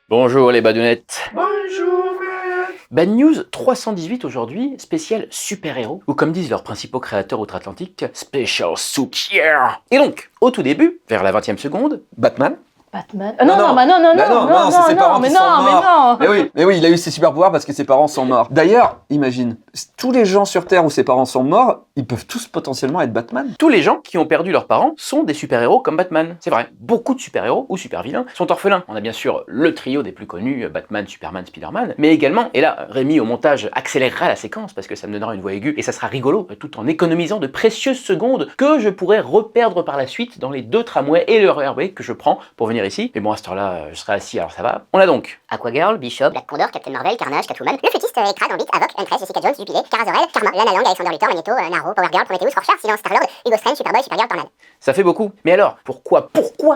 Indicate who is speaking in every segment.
Speaker 1: Bonjour les badounettes.
Speaker 2: Bonjour.
Speaker 1: Bad News 318 aujourd'hui, spécial super-héros, ou comme disent leurs principaux créateurs outre-Atlantique, Special Super. Et donc, au tout début, vers la 20e seconde, Batman.
Speaker 3: Batman.
Speaker 2: Non, c'est ses parents qui sont morts. Mais oui, il a eu ses super pouvoirs parce que ses parents sont morts. D'ailleurs, imagine, tous les gens sur Terre où ses parents sont morts, ils peuvent tous potentiellement être Batman.
Speaker 1: Tous les gens qui ont perdu leurs parents sont des super-héros comme Batman. C'est vrai, beaucoup de super-héros ou super-vilains sont orphelins. On a bien sûr le trio des plus connus, Batman, Superman, Spider-Man, mais également, et là, Rémi au montage accélérera la séquence parce que ça me donnera une voix aiguë et ça sera rigolo, tout en économisant de précieuses secondes que je pourrais reperdre par la suite dans les deux tramways et le RERB que je prends pour venir ici. Mais bon, à cette heure-là, je serai assis, alors ça va. On a donc
Speaker 4: Aquagirl, Bishop, Black Condor, Captain Marvel, Carnage, Catwoman, le fétiste, Ekra, Gambit, Havok, Huntress, Jessica Jones, Jubilé, Kara Zor-El, Karma, Lana Lang, Alexander Luthor, Magneto, Naro, Power Girl, Prometheus, Rorschach, Silence, Star-Lord, Hugo Strange, Superboy, Supergirl, Tornade.
Speaker 1: ça fait beaucoup. Mais alors, pourquoi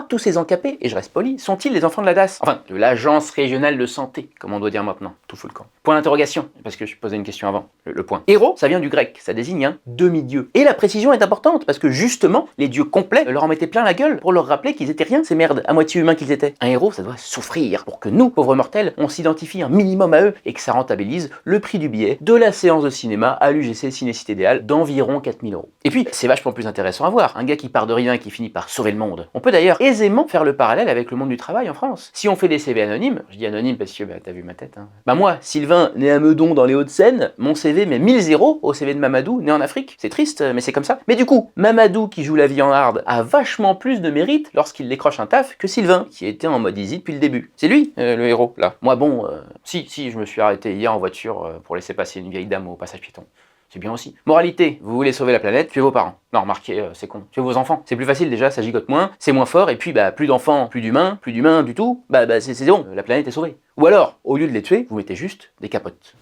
Speaker 1: tous ces encapés, et je reste poli, sont-ils les enfants de la DAS? Enfin, de l'Agence Régionale de Santé, comme on doit dire maintenant. Tout fout le camp. Point d'interrogation, parce que je posais une question avant. Le point. Héros, ça vient du grec, ça désigne un demi-dieu. Et la précision est importante, parce que justement, les dieux complets leur en mettaient plein la gueule pour leur rappeler qu'ils étaient rien, ces merdes, à moitié humains qu'ils étaient. Un héros, ça doit souffrir, pour que nous, pauvres mortels, on s'identifie un minimum à eux, et que ça rentabilise le prix du billet de la séance de cinéma à l'UGC Ciné-Cité Idéal d'environ 4000 €. Et puis, c'est vachement plus intéressant à voir, un gars qui part de rien et qui finit par sauver le monde. On peut d'ailleurs aisément faire le parallèle avec le monde du travail en France. Si on fait des CV anonymes, je dis anonyme parce que t'as vu ma tête, hein. Bah moi, Sylvain, né à Meudon dans les Hauts-de-Seine, mon CV met 1000 0 au CV de Mamadou, né en Afrique. C'est triste, mais c'est comme ça. Mais du coup, Mamadou qui joue la vie en hard a vachement plus de mérite lorsqu'il décroche un taf que Sylvain, qui était en mode easy depuis le début. C'est lui, le héros, là. Moi bon, si, je me suis arrêté hier en voiture pour laisser passer une vieille dame au passage piéton. C'est bien aussi. Moralité, vous voulez sauver la planète, tuez vos parents. Non, remarquez, c'est con. Tuez vos enfants. C'est plus facile déjà, ça gigote moins, c'est moins fort, et puis bah plus d'enfants, plus d'humains du tout, c'est bon, la planète est sauvée. Ou alors, au lieu de les tuer, vous mettez juste des capotes.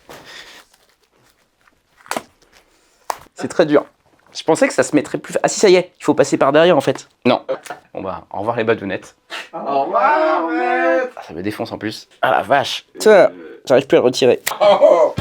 Speaker 1: C'est très dur. Je pensais que ça se mettrait plus... Ah si, ça y est, il faut passer par derrière en fait. Non. Bon bah, au revoir les badounettes.
Speaker 2: Au revoir, mec.
Speaker 1: Ah, ça me défonce en plus. Ah la vache. Ça, j'arrive plus à le retirer.
Speaker 2: Oh.